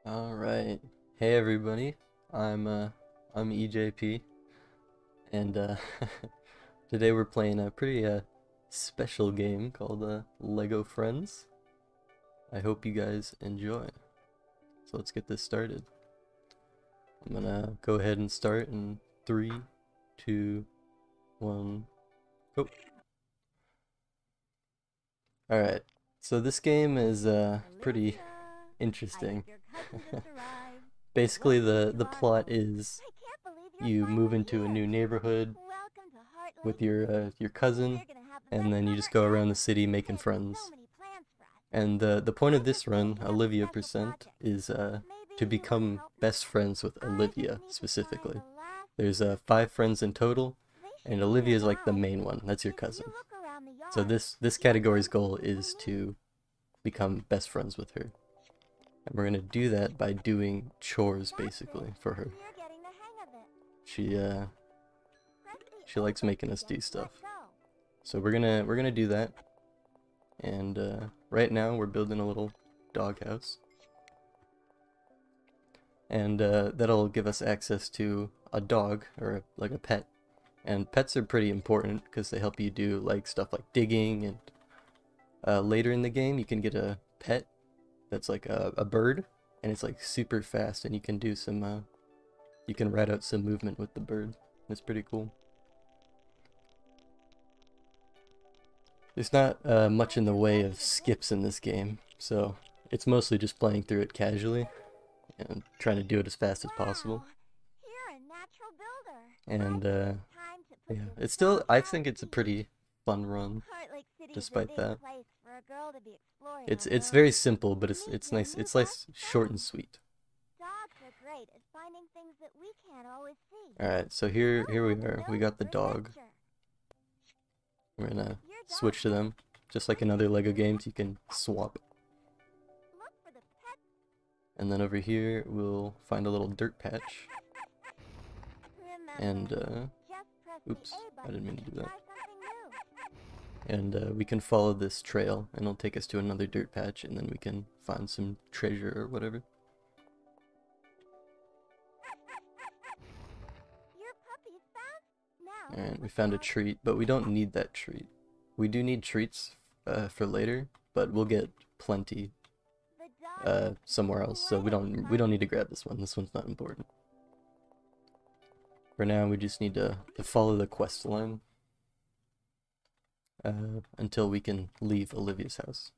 All right. Hey everybody. I'm EJP and today we're playing a pretty special game called Lego Friends. I hope you guys enjoy. So let's get this started. I'm gonna go ahead and start in 3, 2, 1, go. All right. So this game is pretty interesting. Basically, the plot is you move into a new neighborhood with your cousin, and then you just go around the city making friends. And the point of this run, Olivia percent, is to become best friends with Olivia specifically. There's 5 friends in total, and Olivia is like the main one. That's your cousin. So this category's goal is to become best friends with her. And we're gonna do that by doing chores basically for her. She likes making us do stuff. So we're gonna do that. And right now we're building a little doghouse. And that'll give us access to a dog or like a pet. And pets are pretty important because they help you do like stuff like digging, and later in the game you can get a pet that's like a bird, and it's like super fast, and you can do some you can write out some movement with the bird. It's pretty cool. There's not much in the way of skips in this game, so it's mostly just playing through it casually and trying to do it as fast as possible. And yeah, it's still, I think it's a pretty fun run despite that. It's very simple, but it's nice. It's nice, short and sweet. All right, so here we are. We got the dog. We're gonna switch to them, just like in other Lego games. You can swap. And then over here we'll find a little dirt patch. And oops, I didn't mean to do that. And we can follow this trail, and it'll take us to another dirt patch, and then we can find some treasure or whatever. Alright, we found a treat, but we don't need that treat. We do need treats for later, but we'll get plenty somewhere else, so we don't need to grab this one. This one's not important. For now, we just need to follow the quest line until we can leave Olivia's house.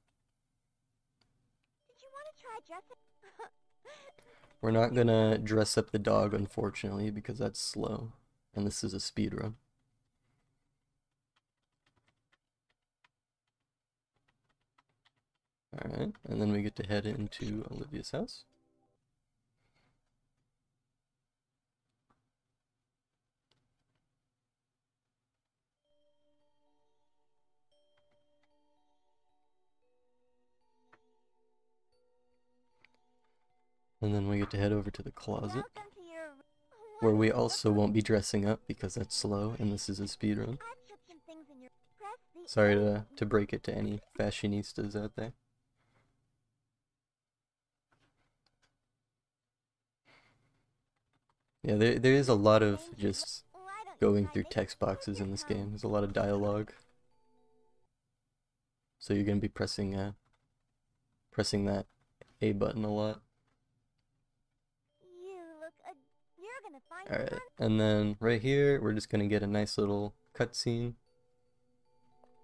We're not gonna dress up the dog, unfortunately, because that's slow, and this is a speed run. Alright, and then we get to head into Olivia's house. And then we get to head over to the closet, where we also won't be dressing up because that's slow and this is a speedrun. Sorry to break it to any fashionistas out there. Yeah, there is a lot of just going through text boxes in this game. There's a lot of dialogue. So you're gonna be pressing that A button a lot. Alright, and then right here, we're just gonna get a nice little cutscene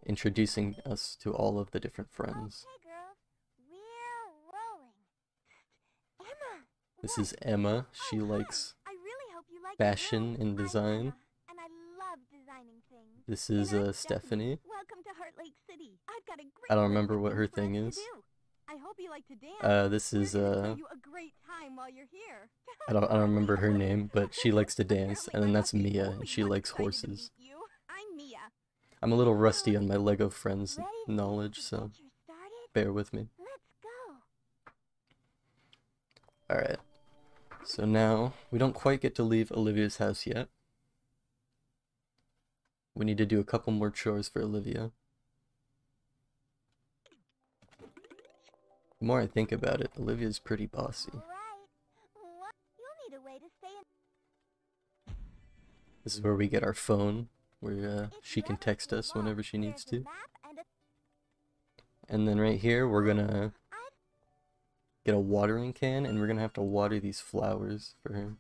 introducing us to all of the different friends. This is Emma. She likes fashion and design. This is Stephanie. I don't remember what her thing is. This is I don't remember her name, but she likes to dance. And then that's Mia, and she likes horses. I'm a little rusty on my Lego Friends knowledge, so bear with me. Alright, so now we don't quite get to leave Olivia's house yet. We need to do a couple more chores for Olivia. The more I think about it, Olivia's pretty bossy. This is where we get our phone, where she can text us whenever she needs to. And then right here, we're gonna get a watering can, and we're gonna have to water these flowers for her.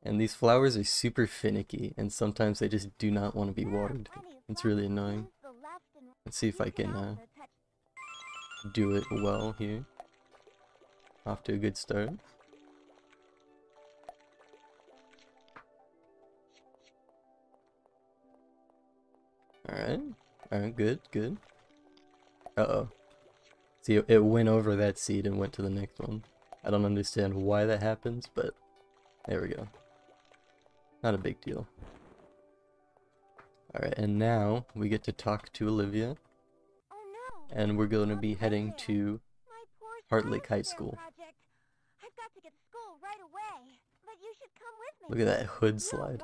And these flowers are super finicky, and sometimes they just do not want to be watered. It's really annoying. Let's see if I can do it well here. Off to a good start. Alright, good, good. Uh-oh. See, it went over that seed and went to the next one. I don't understand why that happens, but there we go. Not a big deal. Alright, and now we get to talk to Olivia. And we're going to be heading to Heart Lake High School. Look at that hood slide.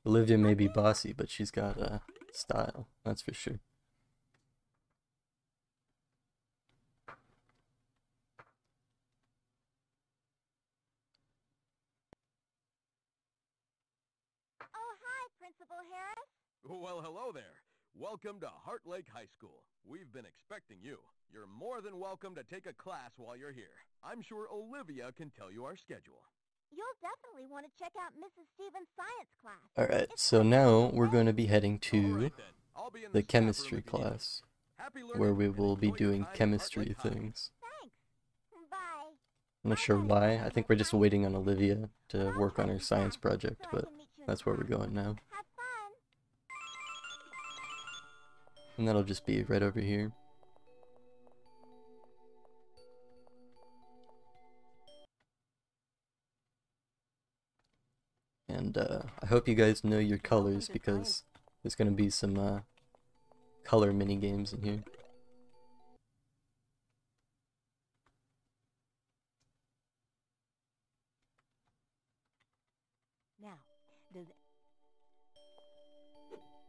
Olivia may be bossy, but she's got style, that's for sure. Well, hello there. Welcome to Heart Lake High School. We've been expecting you. You're more than welcome to take a class while you're here. I'm sure Olivia can tell you our schedule. You'll definitely want to check out Mrs. Stevens' science class. Alright, so now we're going to be heading to the chemistry class, where we will be doing chemistry things. Thanks. Bye. I'm not sure why. I think we're just waiting on Olivia to work on her science project, but that's where we're going now. Have fun. And that'll just be right over here. And I hope you guys know your colors, because there's going to be some color mini games in here. Now,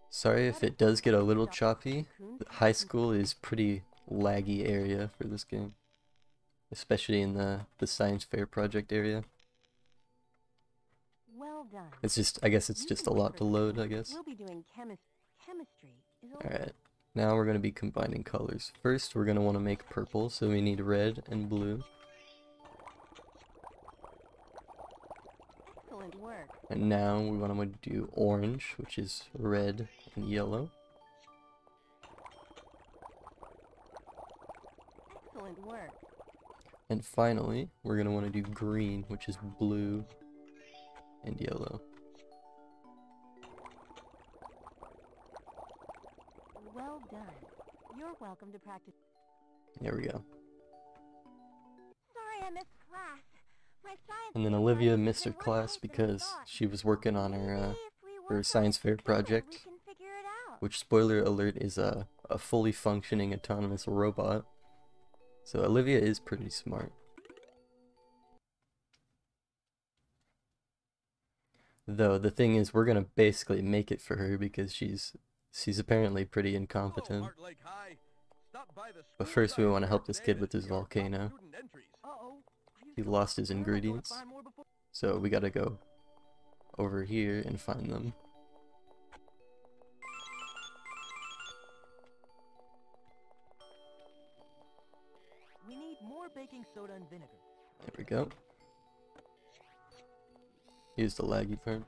Sorry if it does get a little choppy. High school is pretty laggy area for this game, especially in the science fair project area. Well done. It's just, I guess it's just a lot to load, I guess. We'll be doing chemistry. Alright, now we're going to be combining colors. First, we're going to want to make purple, so we need red and blue. Excellent work. And now we want to do orange, which is red and yellow. Excellent work. And finally, we're going to want to do green, which is blue and yellow. Well done. You're welcome to practice. There we go. Sorry I missed class. My science. And then Olivia missed her class because she was working on her science fair project, which, spoiler alert, is a fully functioning autonomous robot. So Olivia is pretty smart. Though the thing is, we're gonna basically make it for her because she's apparently pretty incompetent. But first we want to help this kid with his volcano. He lost his ingredients, so we gotta go over here and find them. We need more baking soda and vinegar. There we go. Here's the laggy part.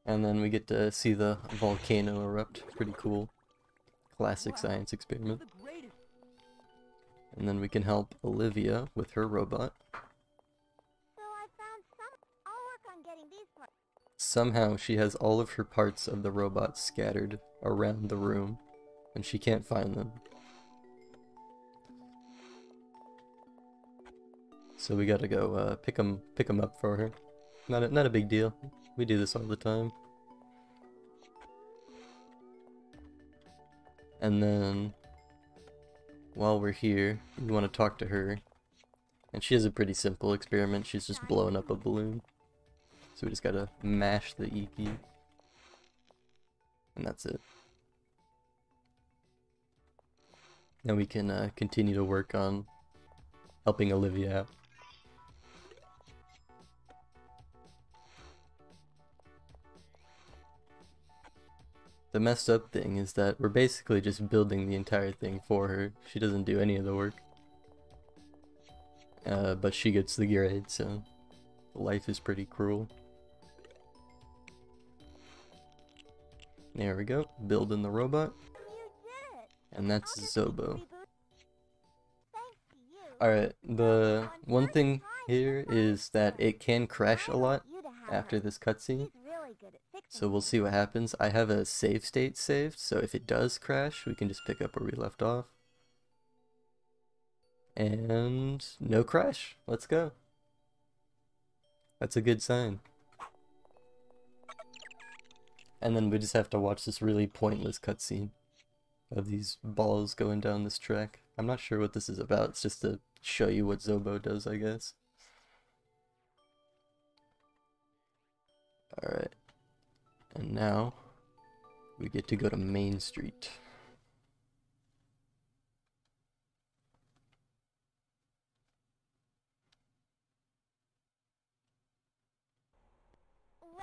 And then we get to see the volcano erupt. Pretty cool. Classic science experiment. And then we can help Olivia with her robot. So I found some. I'll work on getting these parts. Somehow she has all of her parts of the robot scattered around the room, and she can't find them. So we gotta go pick them up for her. Not a big deal. We do this all the time. And then, while we're here, we want to talk to her. And she has a pretty simple experiment. She's just blowing up a balloon. So we just gotta mash the E key. And that's it. Now we can continue to work on helping Olivia out. The messed up thing is that we're basically just building the entire thing for her. She doesn't do any of the work. But she gets the grade, so life is pretty cruel. There we go, building the robot. And that's Zobo. Alright, the one thing here is that it can crash a lot after this cutscene. So we'll see what happens. I have a save state saved, so if it does crash, we can just pick up where we left off. And no crash. Let's go. That's a good sign. And then we just have to watch this really pointless cutscene of these balls going down this track. I'm not sure what this is about. It's just to show you what Zobo does, I guess. Alright. And now we get to go to Main Street.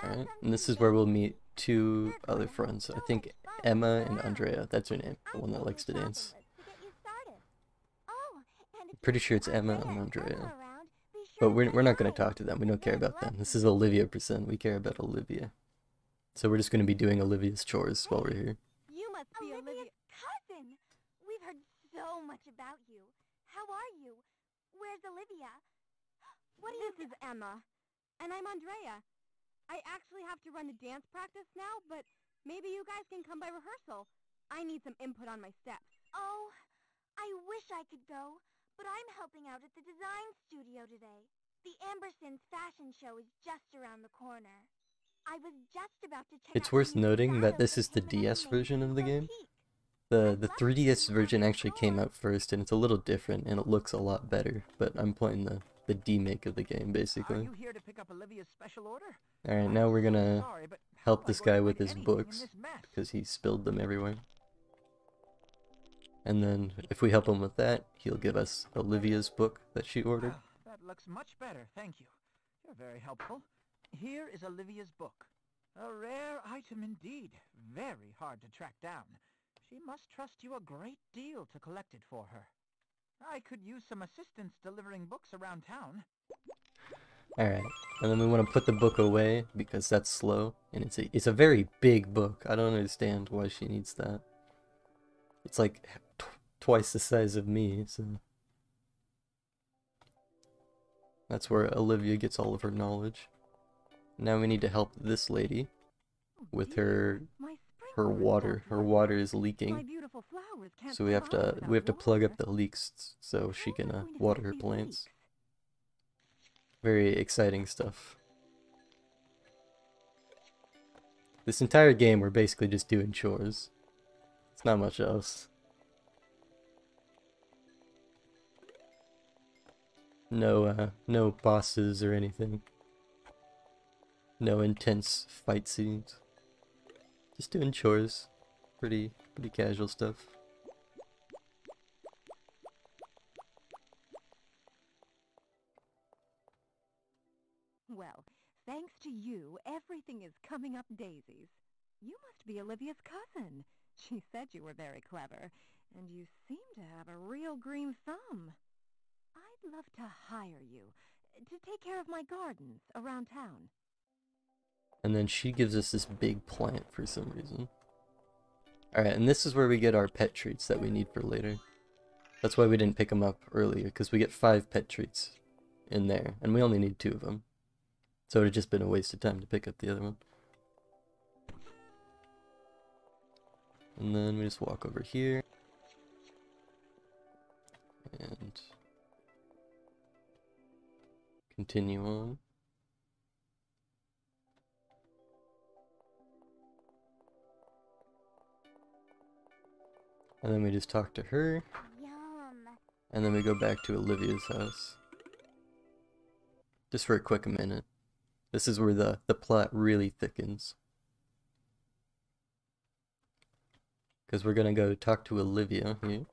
Alright, and this is where we'll meet two other friends. I think Emma and Andrea, that's her name, the one that likes to dance. I'm pretty sure it's Emma and Andrea. But we're not going to talk to them, we don't care about them. This is Olivia %, we care about Olivia. So we're just going to be doing Olivia's chores while we're here. You must be Olivia's cousin! We've heard so much about you. How are you? Where's Olivia? This is Emma. And I'm Andrea. I actually have to run the dance practice now, but maybe you guys can come by rehearsal. I need some input on my steps. Oh, I wish I could go, but I'm helping out at the design studio today. The Ambersons fashion show is just around the corner. I was just about to check It's out worth the new noting that styles this that is the Ejpman DS made version of the from game. Peak. The 3DS version actually came out first, and it's a little different, and it looks a lot better, but I'm playing the D-make of the game, Are basically. you here to pick up Olivia's special order? Alright, now we're gonna Sorry, but how help am I this going guy to with find his anything in books, this mess? because he spilled them everywhere. And then, if we help him with that, he'll give us Olivia's book that she ordered. Ah, that looks much better, thank you. You're very helpful. Here is Olivia's book. A rare item indeed. Very hard to track down. She must trust you a great deal to collect it for her. I could use some assistance delivering books around town. Alright, and then we want to put the book away, because that's slow, and it's a very big book. I don't understand why she needs that. It's like twice the size of me, so... That's where Olivia gets all of her knowledge. Now we need to help this lady with her water. Her water is leaking, so we have to plug up the leaks so she can water her plants. Very exciting stuff. This entire game we're basically just doing chores. It's not much else. No bosses or anything. No intense fight scenes. Just doing chores. Pretty casual stuff. Well, thanks to you, everything is coming up daisies. You must be Olivia's cousin. She said you were very clever, and you seem to have a real green thumb. I'd love to hire you to take care of my gardens around town. And then she gives us this big plant for some reason. Alright, and this is where we get our pet treats that we need for later. That's why we didn't pick them up earlier, because we get 5 pet treats in there, and we only need 2 of them. So it would have just been a waste of time to pick up the other one. And then we just walk over here. And continue on. And then we just talk to her. Yum. And then we go back to Olivia's house. Just for a quick minute. This is where the plot really thickens. Because we're gonna go talk to Olivia here.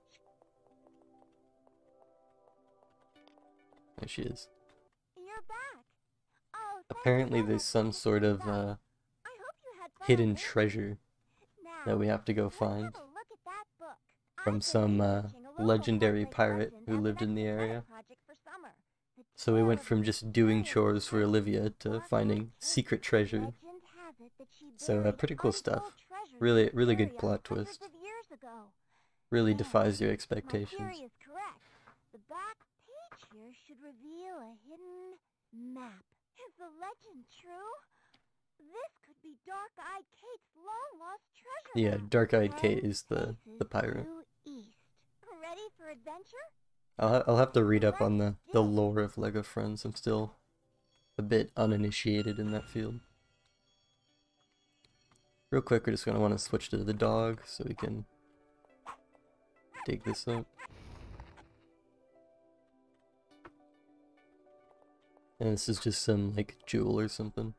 There she is. You're back. Oh, thank Apparently you so there's much some for sort of picking us up. I hope you had fun hidden on this. treasure Now, that we have to go Let's find have a look at that book. from I've been some researching a local legendary Heartlake pirate legend who as lived an in the extra area. credit project for summer. The So we tale went of from a just doing mysterious chores for knight Olivia named to Dark-Eyed finding Kate. secret treasure. Legend has it that she So buried pretty cool untold stuff. treasures Really, in this really good area plot hundreds twist. of years ago. Really And defies your my expectations. theory is correct. The back page here should reveal a hidden map. Is the legend true? This could be Dark-Eyed Kate's long-lost treasure Yeah, map. Dark-Eyed 10 Kate is the spaces pirate. due east. Ready for adventure? I'll have to read up on Let's the do it. lore of LEGO Friends. I'm still a bit uninitiated in that field. Real quick, we're just gonna want to switch to the dog so we can dig this up. And this is just some like jewel or something.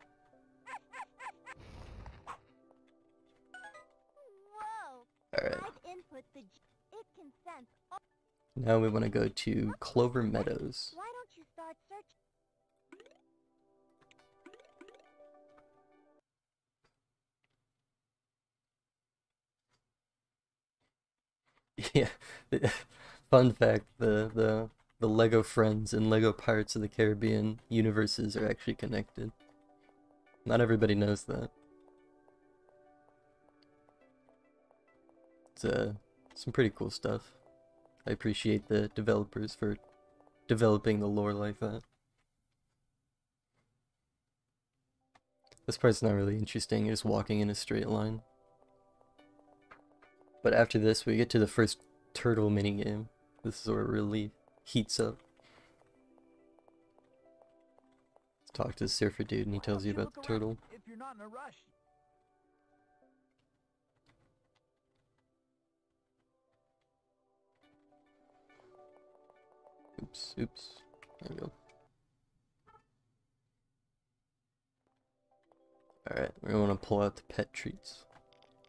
Whoa! Alright. I've input the it can sense all. Now we want to go to Clover Meadows. Why don't you start searching? Yeah. Fun fact, the LEGO Friends and LEGO Pirates of the Caribbean universes are actually connected. Not everybody knows that. It's some pretty cool stuff. I appreciate the developers for developing the lore like that. This part's not really interesting, you're just walking in a straight line. But after this, we get to the first turtle minigame. This is where it really heats up. Let's talk to the surfer dude and he Why tells don't you about the look around turtle. If you're not in a rush. Oops, oops. There we go. Alright, we're gonna want to pull out the pet treats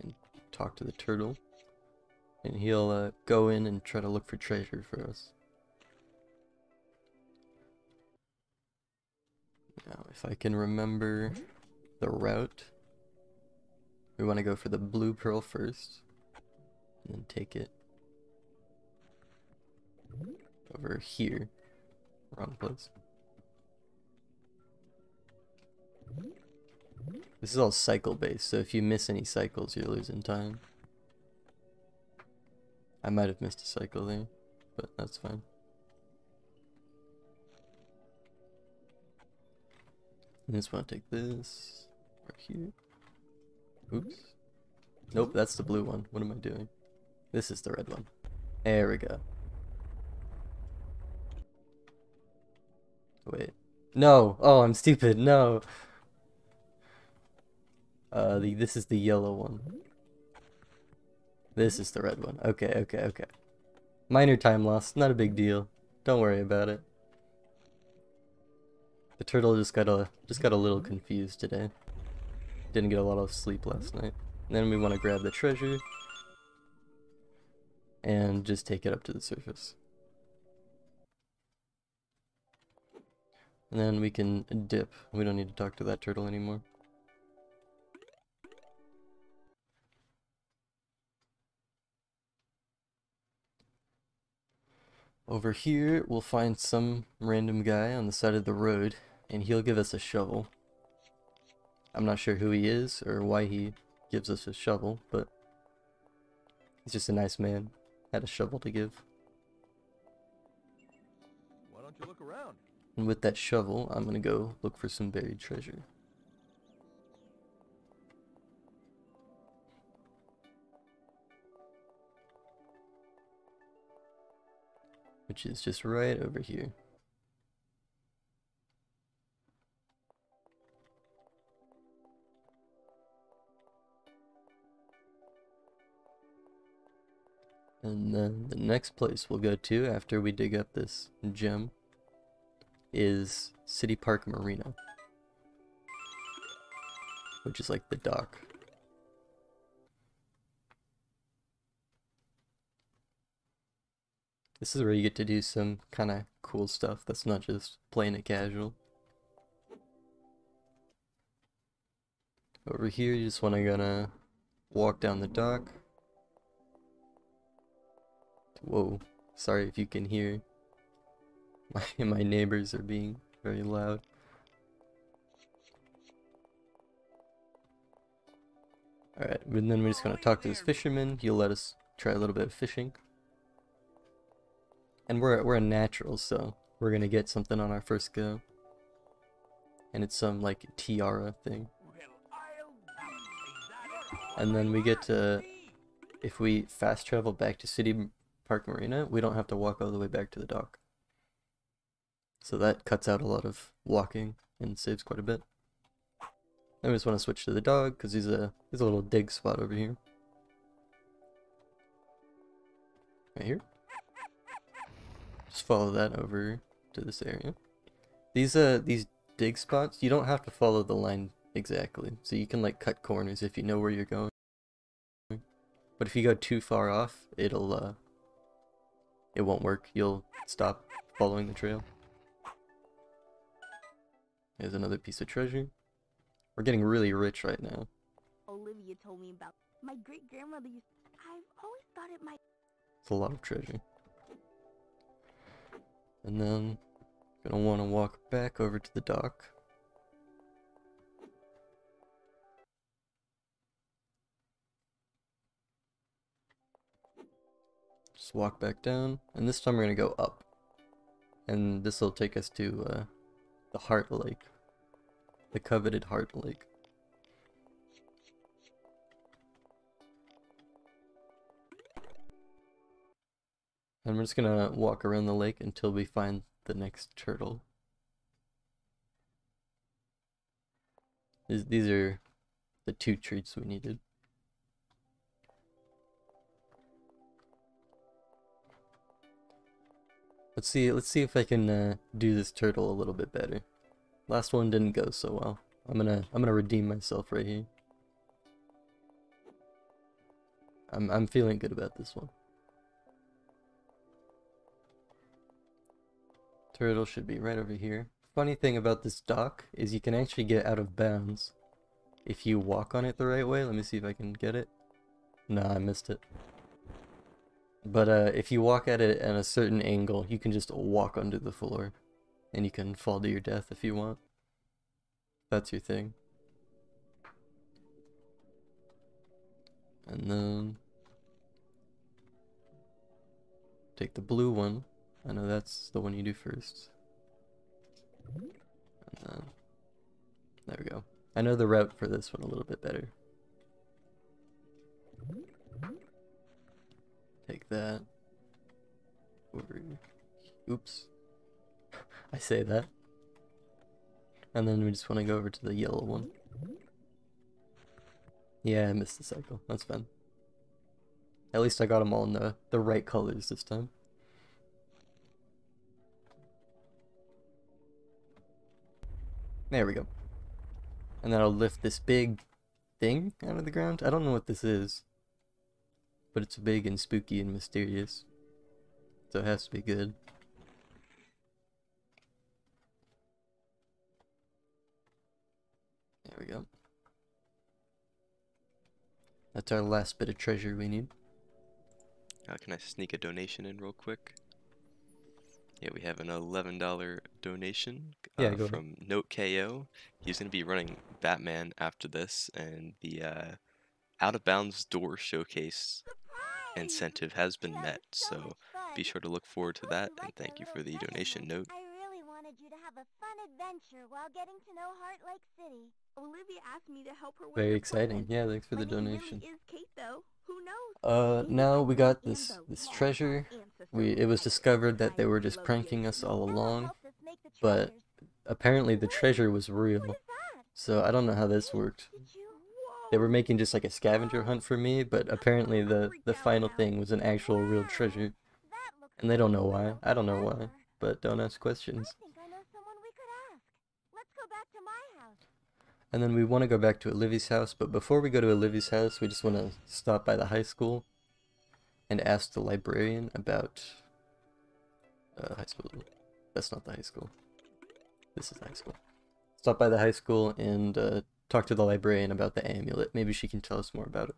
and talk to the turtle. And he'll go in and try to look for treasure for us. Now, if I can remember the route, we want to go for the blue pearl first, and then take it over here. Wrong place. This is all cycle based, so if you miss any cycles, you're losing time. I might have missed a cycle there, but that's fine. I just want to take this right here. Oops. Nope, that's the blue one. What am I doing? This is the red one. There we go. Wait. No! Oh, I'm stupid. No! This is the yellow one. This is the red one. Okay, okay, okay. Minor time loss. Not a big deal. Don't worry about it. The turtle just got a little confused today. Didn't get a lot of sleep last night. And then we want to grab the treasure and just take it up to the surface. And then we can dip. We don't need to talk to that turtle anymore. Over here, we'll find some random guy on the side of the road, and he'll give us a shovel. I'm not sure who he is or why he gives us a shovel, but he's just a nice man. Had a shovel to give. Why don't you look around? And with that shovel, I'm gonna go look for some buried treasure. Which is just right over here. And then the next place we'll go to after we dig up this gem is City Park Marina, which is like the dock. This is where you get to do some kind of cool stuff that's not just playing it casual. Over here, you just want to gonna walk down the dock. Whoa, sorry if you can hear. My neighbors are being very loud. Alright, and then we're just gonna talk to this fisherman. He'll let us try a little bit of fishing. And we're a natural, so we're gonna get something on our first go. And it's some like tiara thing. And then we get to, if we fast travel back to City Park Marina, we don't have to walk all the way back to the dock. So that cuts out a lot of walking and saves quite a bit. Then we just want to switch to the dog because he's a little dig spot over here. Right here. Just follow that over to this area. These dig spots, you don't have to follow the line exactly. So you can like cut corners if you know where you're going. But if you go too far off, it won't work. You'll stop following the trail. Here's another piece of treasure. We're getting really rich right now. Olivia told me about my great-grandmother used... I've always thought it might... It's a lot of treasure. And then, gonna want to walk back over to the dock. Just walk back down, and this time we're gonna go up. And this will take us to the Heart Lake. The coveted Heart Lake. And we're just gonna walk around the lake until we find the next turtle. These are the 2 treats we needed. Let's see if I can do this turtle a little bit better. Last one didn't go so well. I'm gonna redeem myself right here. I'm feeling good about this one. Turtle should be right over here. Funny thing about this dock is you can actually get out of bounds if you walk on it the right way. Let me see if I can get it. No, I missed it. But if you walk at it at a certain angle, you can just walk under the floor. And you can fall to your death if you want. That's your thing. And then take the blue one. I know that's the one you do first. And then there we go. I know the route for this one a little bit better. Take that over. Oops. I say that. And then we just want to go over to the yellow one. Yeah, I missed the cycle. That's fine. At least I got them all in the right colors this time. There we go. And then I'll lift this big thing out of the ground. I don't know what this is. But it's big and spooky and mysterious. So it has to be good. There we go. That's our last bit of treasure we need. Can I sneak a donation in real quick? Yeah, we have an $11 donation from Note KO. He's going to be running Batman after this, and the Out of Bounds door showcase incentive has been met, so be sure to look forward to that, and thank you for the donation note. I really wanted you to have a fun adventure while getting to know Heart Lake City. Olivia asked me to help her with Very her exciting. plans. Yeah, thanks for the My name donation. really is Kate, though. Who knows? Now we got this treasure. It was discovered that they were just pranking us all along, but apparently the treasure was real. So I don't know how this worked. They were making just like a scavenger hunt for me, but apparently the final thing was an actual real treasure. And they don't know why. I don't know why, but don't ask questions. I think I know someone we could ask. Let's go back to my house. And then we want to go back to Olivia's house, but before we go to Olivia's house, we just want to stop by the high school and ask the librarian about high school. That's not the high school. This is the high school. Stop by the high school and talk to the librarian about the amulet. Maybe she can tell us more about it.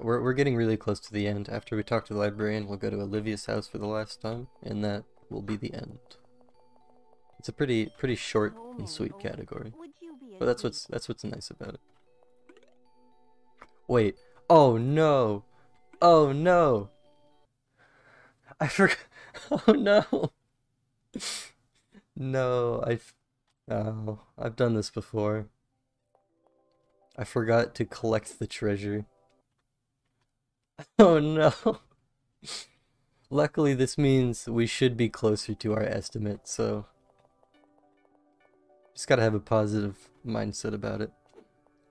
we're getting really close to the end. After we talk to the librarian, we'll go to Olivia's house for the last time, and that will be the end. It's a pretty short and sweet category, but that's what's nice about it. Wait. Oh no! Oh no! I forgot. Oh no! No, oh, I've done this before. I forgot to collect the treasure. Oh no! Luckily, this means we should be closer to our estimate, so just gotta have a positive mindset about it.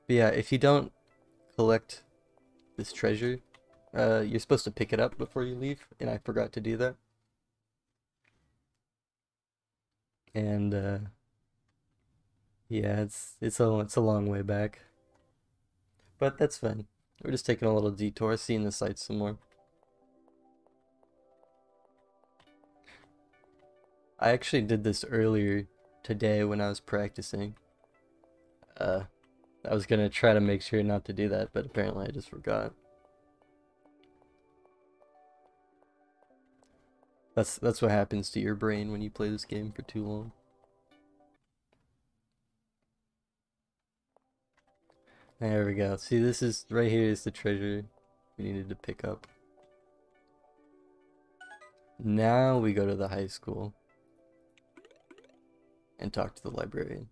But yeah, if you don't collect this treasure, you're supposed to pick it up before you leave, and I forgot to do that. And yeah, it's a long way back, but that's fine. We're just taking a little detour, seeing the sights some more. I actually did this earlier today when I was practicing. I was gonna try to make sure not to do that, but apparently I just forgot. That's what happens to your brain when you play this game for too long. There we go. See, this is right here is the treasure we needed to pick up. Now we go to the high school and talk to the librarian.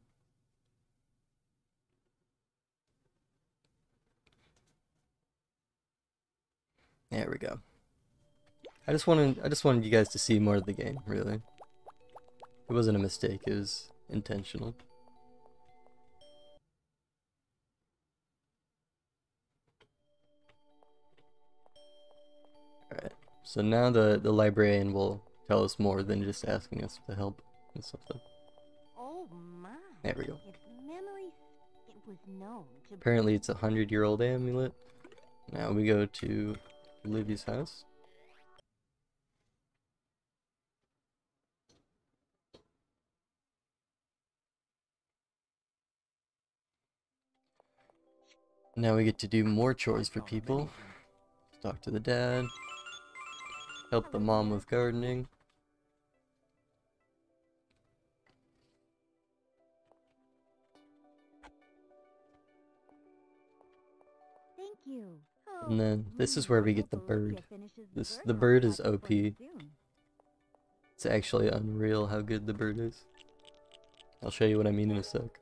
There we go. I just wanted you guys to see more of the game, really. It wasn't a mistake, it was intentional. Alright, so now the librarian will tell us more than just asking us to help and stuff. Oh my. There we go. Its memory, it was known to Apparently it's a 100-year-old amulet. Now we go to Olivia's house. Now we get to do more chores for people. Talk to the dad. Help the mom with gardening. Thank you. And then this is where we get the bird. The bird is OP. It's actually unreal how good the bird is. I'll show you what I mean in a sec.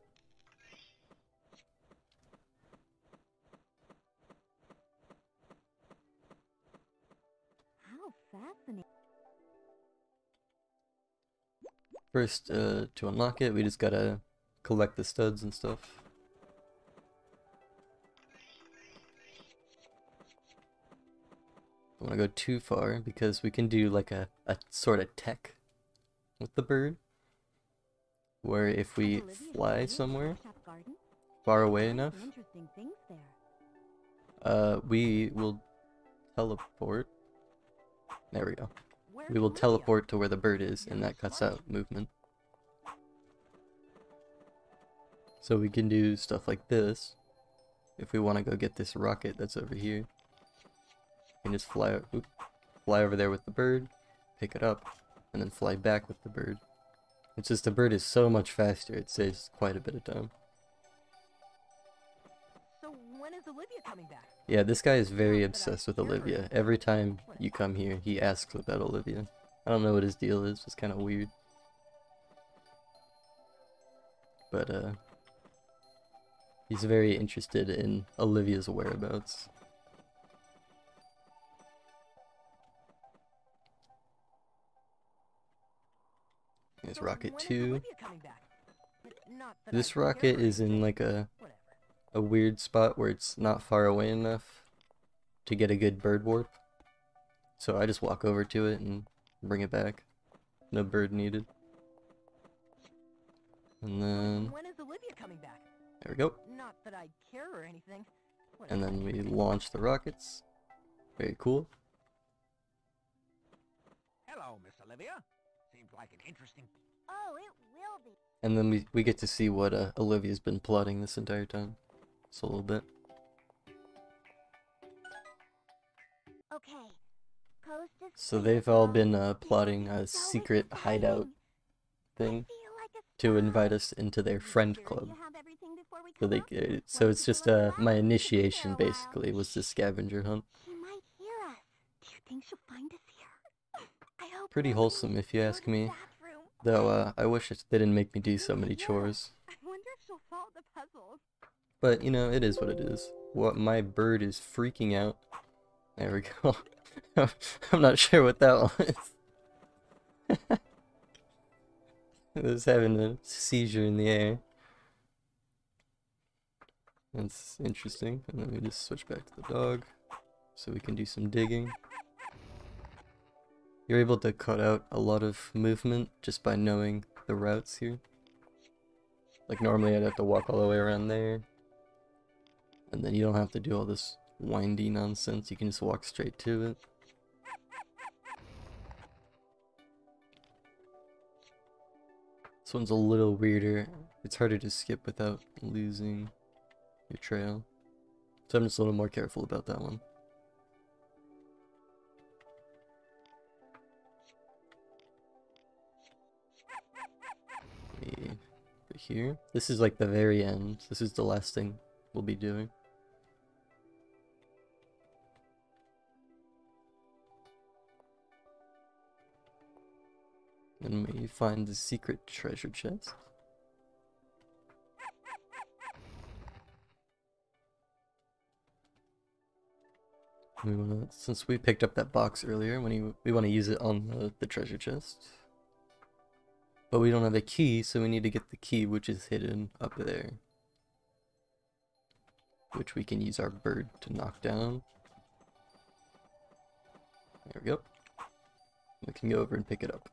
How fascinating. First, to unlock it, we just gotta collect the studs and stuff. Don't want to go too far because we can do like a sort of tech with the bird, where if we fly somewhere far away enough, we will teleport. There we go. We will teleport to where the bird is, and that cuts out movement. So we can do stuff like this if we want to go get this rocket that's over here. We can just fly over there with the bird, pick it up, and then fly back with the bird. It's just the bird is so much faster, it saves quite a bit of time. So when is Olivia coming back? Yeah, this guy is very obsessed with Olivia. Every time you come here, he asks about Olivia. I don't know what his deal is, it's kind of weird. But, he's very interested in Olivia's whereabouts. There's Rocket 2. This rocket is in like a weird spot where it's not far away enough to get a good bird warp. So I just walk over to it and bring it back. No bird needed. And then When is Olivia coming back? there we go. Not that I care or anything. And then we launch the rockets. Very cool. Hello, Miss Olivia. Seems like an interesting... Oh, it will be. And then we get to see what Olivia's been plotting this entire time. Just a little bit. coast is So they've all been plotting a secret hideout thing to invite us into their friend club. So it's just my initiation basically was the scavenger hunt. She might hear us. Do you think she'll find us here? I hope Pretty wholesome if you ask me. Though I wish they didn't make me do so many chores. I wonder if she'll solve the puzzles. But you know, it is what it is. What my bird is freaking out. There we go. I'm not sure what that one is. It was having a seizure in the air. That's interesting. And then we just switch back to the dog so we can do some digging. You're able to cut out a lot of movement just by knowing the routes here. Like normally I'd have to walk all the way around there. And then you don't have to do all this windy nonsense, you can just walk straight to it. This one's a little weirder. It's harder to skip without losing your trail. So I'm just a little more careful about that one. Over here. This is like the very end. This is the last thing we'll be doing. And we find the secret treasure chest. Since we picked up that box earlier, we want to use it on the treasure chest. But we don't have a key, so we need to get the key, which is hidden up there. Which we can use our bird to knock down. There we go. We can go over and pick it up.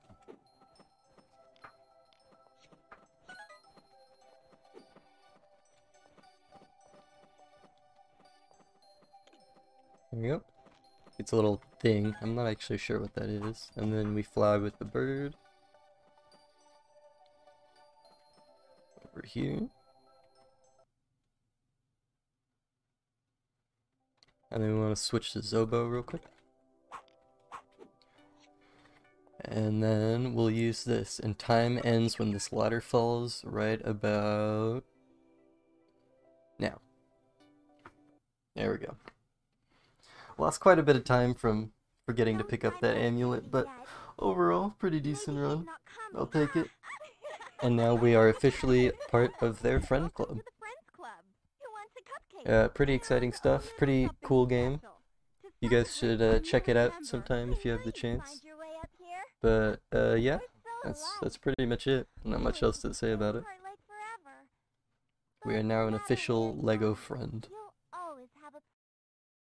There we go. It's a little thing. I'm not actually sure what that is. And then we fly with the bird. Over here. And then we want to switch to Zobo real quick. And then we'll use this. And time ends when this ladder falls right about now. There we go. Lost quite a bit of time from forgetting to pick up that amulet, but overall, pretty decent run. I'll take it. And now we are officially part of their friend club. Pretty exciting stuff, pretty cool game. You guys should check it out sometime if you have the chance. But yeah, that's pretty much it. Not much else to say about it. We are now an official LEGO friend.